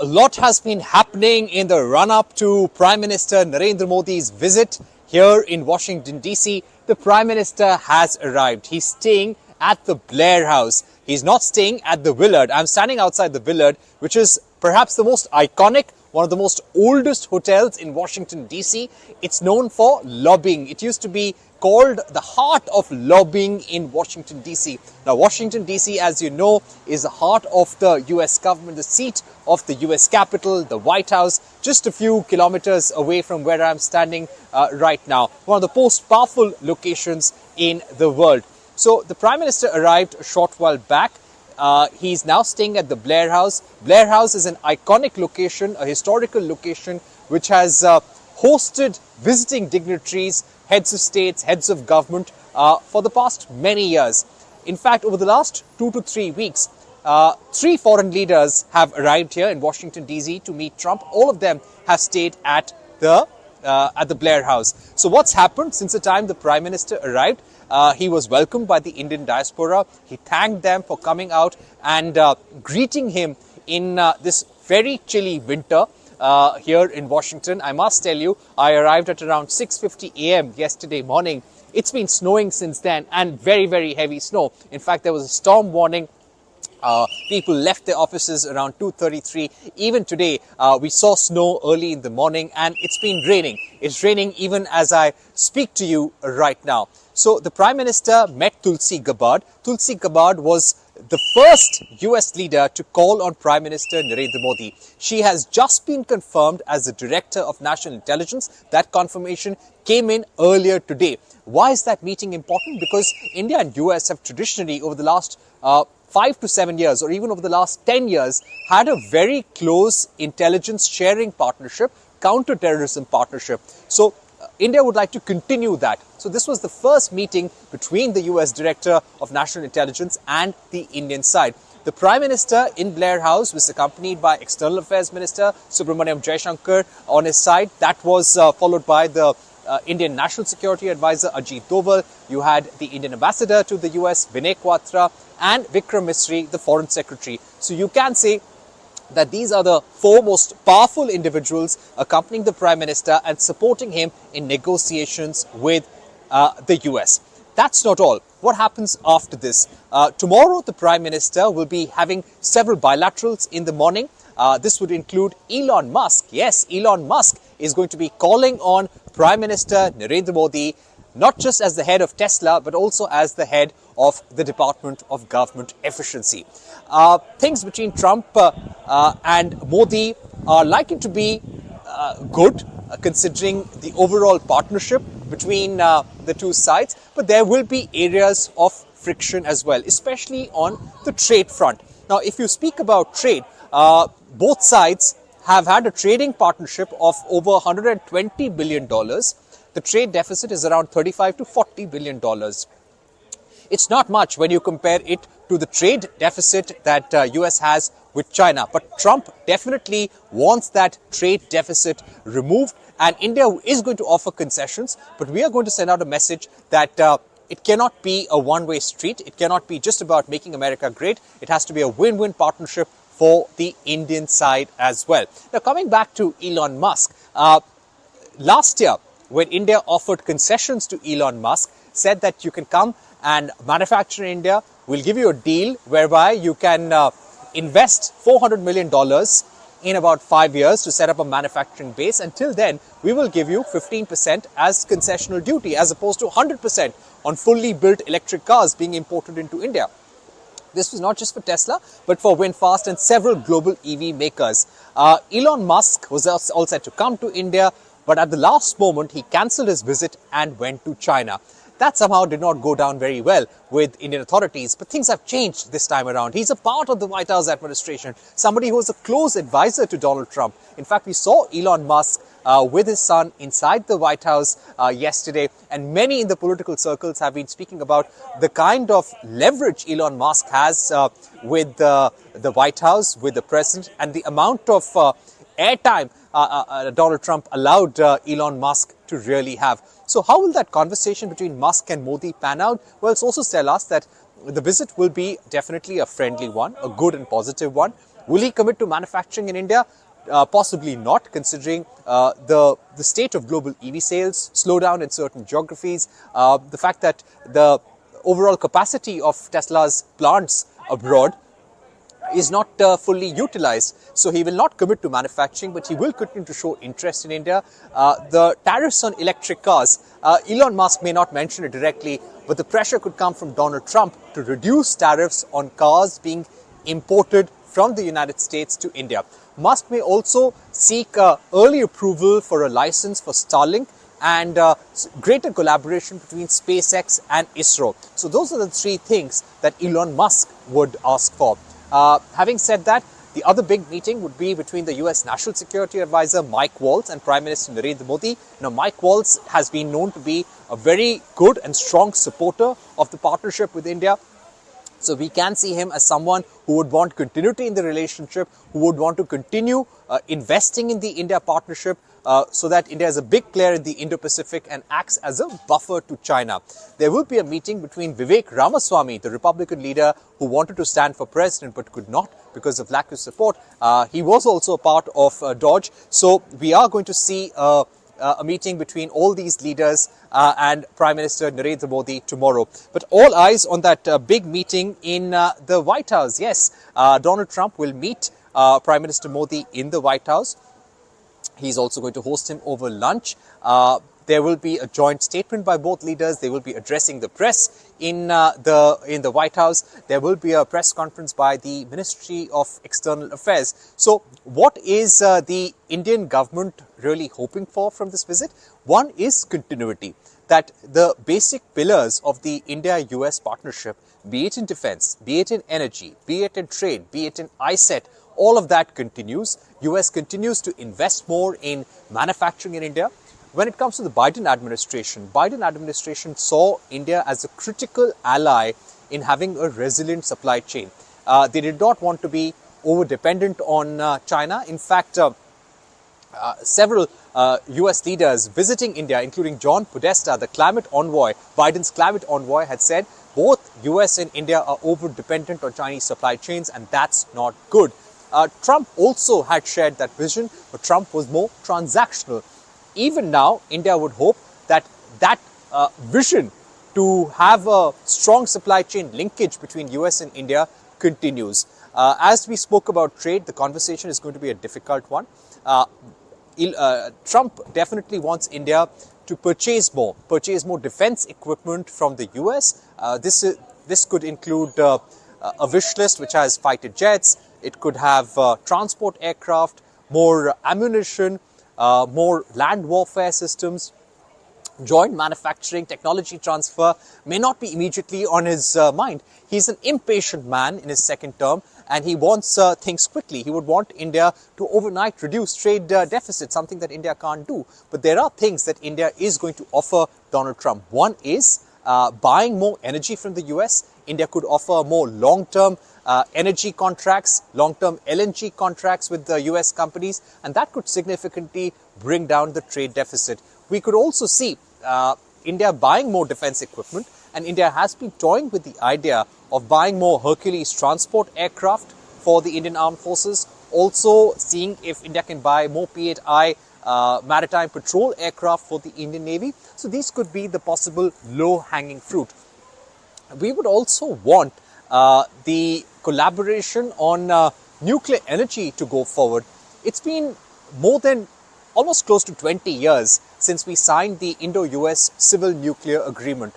A lot has been happening in the run-up to Prime Minister Narendra Modi's visit here in Washington, D.C. The Prime Minister has arrived. He's staying at the Blair House. He's not staying at the Willard. I'm standing outside the Willard, which is perhaps the most iconic, one of the most oldest hotels in Washington, D.C. It's known for lobbying. It used to be called the heart of lobbying in Washington, D.C. Now, Washington, D.C., as you know, is the heart of the U.S. government, the seat of the U.S. Capitol, the White House, just a few kilometers away from where I'm standing right now. One of the most powerful locations in the world. So, the Prime Minister arrived a short while back. He's now staying at the Blair House. Blair House is an iconic location, a historical location, which has hosted visiting dignitaries, heads of states, heads of government for the past many years. In fact, over the last 2 to 3 weeks, 3 foreign leaders have arrived here in Washington, D.C. to meet Trump. All of them have stayed at the Blair House. So what's happened since the time the Prime Minister arrived? He was welcomed by the Indian diaspora. He thanked them for coming out and greeting him in this very chilly winter here in Washington. I must tell you, I arrived at around 6:50 a.m. yesterday morning. It's been snowing since then, and very, very heavy snow. In fact, there was a storm warning. People left their offices around 2:33. Even today, we saw snow early in the morning, and it's been raining. It's raining even as I speak to you right now. So the Prime Minister met Tulsi Gabbard. Tulsi Gabbard was the first US leader to call on Prime Minister Narendra Modi. She has just been confirmed as the Director of National Intelligence. That confirmation came in earlier today. Why is that meeting important? Because India and US have traditionally, over the last 5 to 7 years, or even over the last 10 years, had a very close intelligence sharing partnership, counter-terrorism partnership. So India would like to continue that. So this was the first meeting between the US Director of National Intelligence and the Indian side. The Prime Minister in Blair House was accompanied by External Affairs Minister Subramaniam Jaishankar on his side. That was followed by the Indian National Security Advisor Ajit Doval. You had the Indian Ambassador to the US, Vinay Quatra, and Vikram Misri, the Foreign Secretary. So you can say that these are the 4 most powerful individuals accompanying the Prime Minister and supporting him in negotiations with the US. That's not all. What happens after this? Tomorrow, the Prime Minister will be having several bilaterals in the morning. This would include Elon Musk. Yes, Elon Musk is going to be calling on Prime Minister Narendra Modi, not just as the head of Tesla, but also as the head of the Department of Government Efficiency. Things between Trump and Modi are likely to be good, considering the overall partnership between the two sides, but there will be areas of friction as well, especially on the trade front. Now, if you speak about trade, both sides have had a trading partnership of over $120 billion. The trade deficit is around $35 to $40 billion. It's not much when you compare it to the trade deficit that US has with China. But Trump definitely wants that trade deficit removed, and India is going to offer concessions. But we are going to send out a message that it cannot be a one-way street. It cannot be just about making America great. It has to be a win-win partnership for the Indian side as well. Now, coming back to Elon Musk, last year, when India offered concessions to Elon Musk, said that you can come and manufacture in India, we'll give you a deal whereby you can invest $400 million in about 5 years to set up a manufacturing base. Until then, we will give you 15% as concessional duty, as opposed to 100% on fully built electric cars being imported into India. This was not just for Tesla, but for VinFast and several global EV makers. Elon Musk was all set to come to India, but at the last moment, he cancelled his visit and went to China. That somehow did not go down very well with Indian authorities, but things have changed this time around. He's a part of the White House administration, somebody who was a close advisor to Donald Trump. In fact, we saw Elon Musk with his son inside the White House yesterday, and many in the political circles have been speaking about the kind of leverage Elon Musk has with the White House, with the president, and the amount of airtime Donald Trump allowed Elon Musk to really have. So how will that conversation between Musk and Modi pan out? Well, it's also tell us that the visit will be definitely a friendly one, a good and positive one. Will he commit to manufacturing in India? Possibly not, considering the state of global EV sales, slowdown in certain geographies, the fact that the overall capacity of Tesla's plants abroad is not fully utilized. So he will not commit to manufacturing, but he will continue to show interest in India. The tariffs on electric cars, Elon Musk may not mention it directly, but the pressure could come from Donald Trump to reduce tariffs on cars being imported from the United States to India. Musk may also seek early approval for a license for Starlink and greater collaboration between SpaceX and ISRO. So those are the three things that Elon Musk would ask for. Having said that, the other big meeting would be between the US National Security Advisor Mike Waltz and Prime Minister Narendra Modi. Now, Mike Waltz has been known to be a very good and strong supporter of the partnership with India. So we can see him as someone who would want continuity in the relationship, who would want to continue investing in the India partnership so that India is a big player in the Indo-Pacific and acts as a buffer to China. There will be a meeting between Vivek Ramaswamy, the Republican leader who wanted to stand for president but could not because of lack of support. He was also a part of Dodge. So we are going to see a meeting between all these leaders and Prime Minister Narendra Modi tomorrow. But all eyes on that big meeting in the White House. Yes, Donald Trump will meet Prime Minister Modi in the White House. He's also going to host him over lunch. There will be a joint statement by both leaders. They will be addressing the press in the White House. There will be a press conference by the Ministry of External Affairs. So what is the Indian government really hoping for from this visit? One is continuity, that the basic pillars of the India-US partnership, be it in defense, be it in energy, be it in trade, be it in ISET, all of that continues. US continues to invest more in manufacturing in India. When it comes to the Biden administration saw India as a critical ally in having a resilient supply chain. They did not want to be over-dependent on China. In fact, several US leaders visiting India, including John Podesta, the climate envoy, Biden's climate envoy, had said both US and India are over-dependent on Chinese supply chains, and that's not good. Trump also had shared that vision, but Trump was more transactional. Even now, India would hope that vision to have a strong supply chain linkage between US and India continues. As we spoke about trade, the conversation is going to be a difficult one. Trump definitely wants India to purchase more defense equipment from the US. This could include a wish list which has fighter jets. It could have transport aircraft, more ammunition, more land warfare systems. Joint manufacturing, technology transfer may not be immediately on his mind. He's an impatient man in his second term, and he wants things quickly. He would want India to overnight reduce trade deficit, something that India can't do. But there are things that India is going to offer Donald Trump. One is buying more energy from the US. India could offer more long-term energy contracts, long-term LNG contracts with the US companies, and that could significantly bring down the trade deficit. We could also see India buying more defense equipment, and India has been toying with the idea of buying more Hercules transport aircraft for the Indian Armed Forces, also seeing if India can buy more P-8I maritime patrol aircraft for the Indian Navy. So these could be the possible low-hanging fruit. We would also want the collaboration on nuclear energy to go forward. It's been more than almost close to 20 years since we signed the Indo-US Civil Nuclear Agreement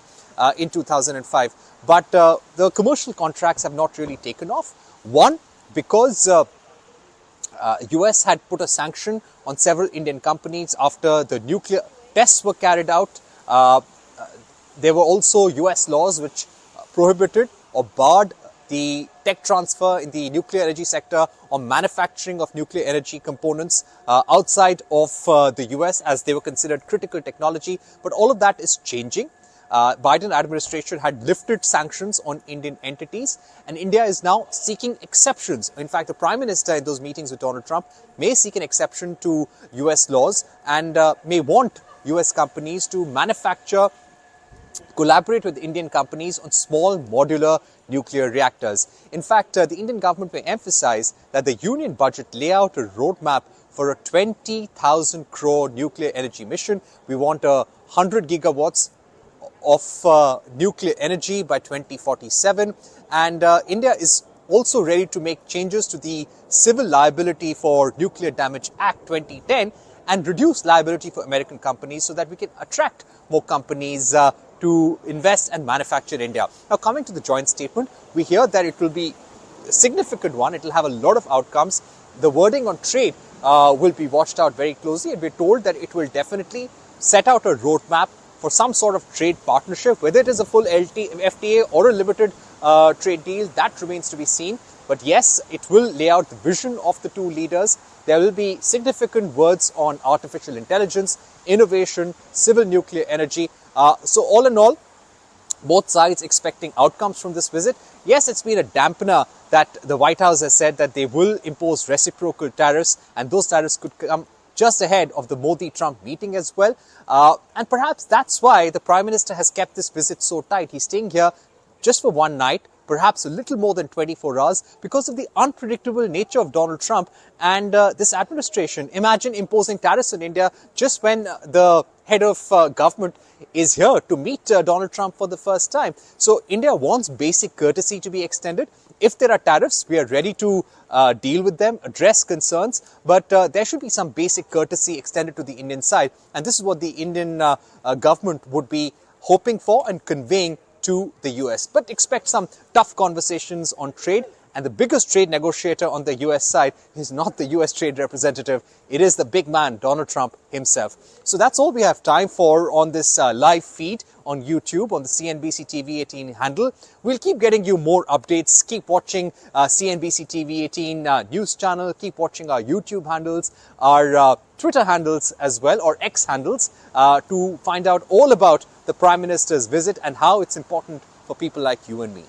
in 2005. But the commercial contracts have not really taken off. One, because US had put a sanction on several Indian companies after the nuclear tests were carried out. There were also US laws which prohibited or barred the tech transfer in the nuclear energy sector or manufacturing of nuclear energy components outside of the US, as they were considered critical technology. But all of that is changing. Biden administration had lifted sanctions on Indian entities, and India is now seeking exceptions. In fact, the Prime Minister in those meetings with Donald Trump may seek an exception to US laws and may want US companies to manufacture collaborate with Indian companies on small modular nuclear reactors. In fact, the Indian government may emphasize that the union budget lay out a roadmap for a 20,000 crore nuclear energy mission. We want 100 gigawatts of nuclear energy by 2047, and India is also ready to make changes to the Civil Liability for Nuclear Damage Act 2010 and reduce liability for American companies so that we can attract more companies to invest and manufacture in India. Now, coming to the joint statement, we hear that it will be a significant one. It will have a lot of outcomes. The wording on trade will be watched out very closely, and we're told that it will definitely set out a roadmap for some sort of trade partnership, whether it is a full FTA or a limited trade deal, that remains to be seen. But yes, it will lay out the vision of the two leaders. There will be significant words on artificial intelligence, innovation, civil nuclear energy. So all in all, both sides expecting outcomes from this visit. Yes, it's been a dampener that the White House has said that they will impose reciprocal tariffs, and those tariffs could come just ahead of the Modi-Trump meeting as well. And perhaps that's why the Prime Minister has kept this visit so tight. He's staying here just for one night, perhaps a little more than 24 hours, because of the unpredictable nature of Donald Trump and this administration. Imagine imposing tariffs on India just when the head of government is here to meet Donald Trump for the first time. So India wants basic courtesy to be extended. If there are tariffs, we are ready to deal with them, address concerns, but there should be some basic courtesy extended to the Indian side. And this is what the Indian government would be hoping for and conveying to the US. But expect some tough conversations on trade. And the biggest trade negotiator on the US side is not the US trade representative. It is the big man, Donald Trump himself. So that's all we have time for on this live feed on YouTube, on the CNBC TV 18 handle. We'll keep getting you more updates. Keep watching CNBC TV 18 news channel. Keep watching our YouTube handles, our Twitter handles as well, or X handles, to find out all about the Prime Minister's visit and how it's important for people like you and me.